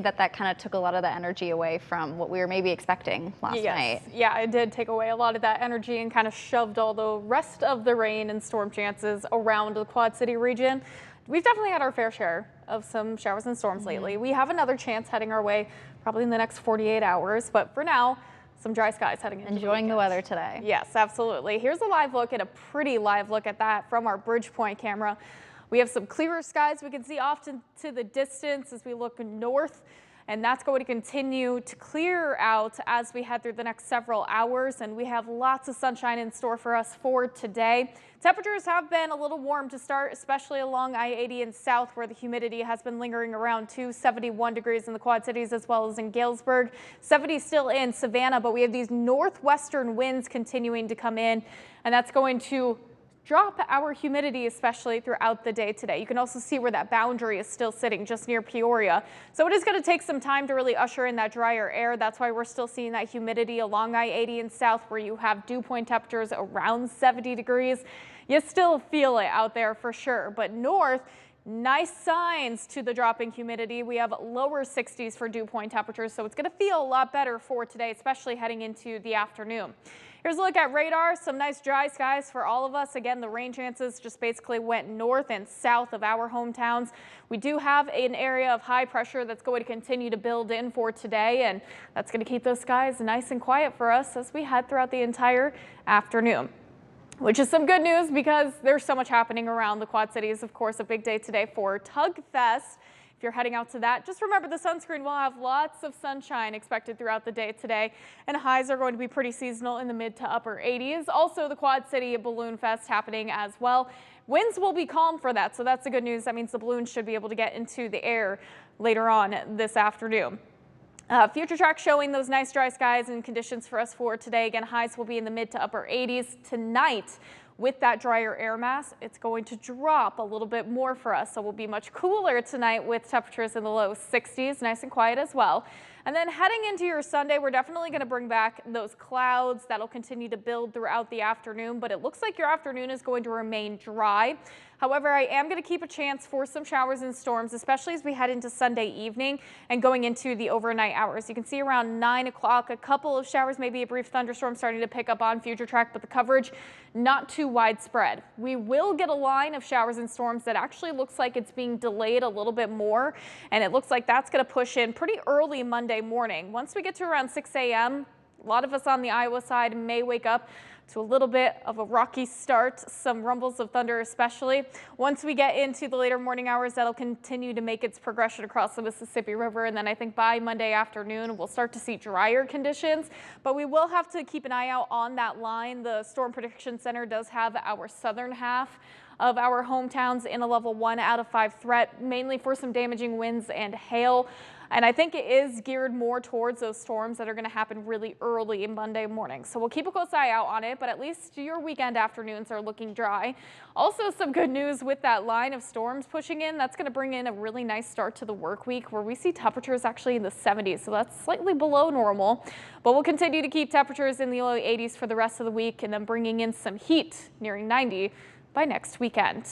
That kind of took a lot of the energy away from what we were maybe expecting last night. Yeah, it did take away a lot of that energy and kind of shoved all the rest of the rain and storm chances around the Quad City region. We've definitely had our fair share of some showers and storms lately. We have another chance heading our way probably in the next 48 hours, but for now, some dry skies heading into Enjoying the weather today. Yes, absolutely. Here's a live look, and a pretty live look at that from our Bridgepoint camera. We have some clearer skies we can see off to the distance as we look north, and that's going to continue to clear out as we head through the next several hours, and we have lots of sunshine in store for us for today. Temperatures have been a little warm to start, especially along I-80 and south, where the humidity has been lingering around 71 degrees in the Quad Cities as well as in Galesburg. 70 still in Savannah, but we have these northwestern winds continuing to come in, and that's going to drop our humidity, especially throughout the day today. You can also see where that boundary is still sitting just near Peoria. So it is going to take some time to really usher in that drier air. That's why we're still seeing that humidity along I-80 and south, where you have dew point temperatures around 70 degrees. You still feel it out there for sure, but north, nice signs to the dropping humidity. We have lower 60s for dew point temperatures, so it's going to feel a lot better for today, especially heading into the afternoon. Here's a look at radar. Some nice dry skies for all of us. Again, the rain chances just basically went north and south of our hometowns. We do have an area of high pressure that's going to continue to build in for today, and that's going to keep those skies nice and quiet for us as we head throughout the entire afternoon. Which is some good news because there's so much happening around the Quad Cities. Of course, a big day today for Tug Fest. If you're heading out to that, just remember the sunscreen will have lots of sunshine expected throughout the day today, and highs are going to be pretty seasonal in the mid to upper 80s. Also, the Quad City Balloon Fest happening as well. Winds will be calm for that, so that's the good news. That means the balloons should be able to get into the air later on this afternoon. Future track showing those nice dry skies and conditions for us for today. Again, highs will be in the mid to upper 80s tonight. With that drier air mass, it's going to drop a little bit more for us, so we'll be much cooler tonight with temperatures in the low 60s, nice and quiet as well. And then heading into your Sunday, we're definitely going to bring back those clouds that'll continue to build throughout the afternoon, but it looks like your afternoon is going to remain dry. However, I am going to keep a chance for some showers and storms, especially as we head into Sunday evening and going into the overnight hours. You can see around 9 o'clock, a couple of showers, maybe a brief thunderstorm starting to pick up on future track, but the coverage not too widespread. We will get a line of showers and storms that actually looks like it's being delayed a little bit more, and it looks like that's going to push in pretty early Monday morning. Once we get to around 6 a.m., a lot of us on the Iowa side may wake up to a little bit of a rocky start, some rumbles of thunder especially. Once we get into the later morning hours, that'll continue to make its progression across the Mississippi River, and then I think by Monday afternoon we'll start to see drier conditions, but we will have to keep an eye out on that line. The Storm Prediction Center does have our southern half of our hometowns in a level 1 out of 5 threat, mainly for some damaging winds and hail. And I think it is geared more towards those storms that are going to happen really early Monday morning. So we'll keep a close eye out on it, but at least your weekend afternoons are looking dry. Also, some good news with that line of storms pushing in. That's going to bring in a really nice start to the work week where we see temperatures actually in the 70s. So that's slightly below normal, but we'll continue to keep temperatures in the low 80s for the rest of the week and then bringing in some heat nearing 90 by next weekend.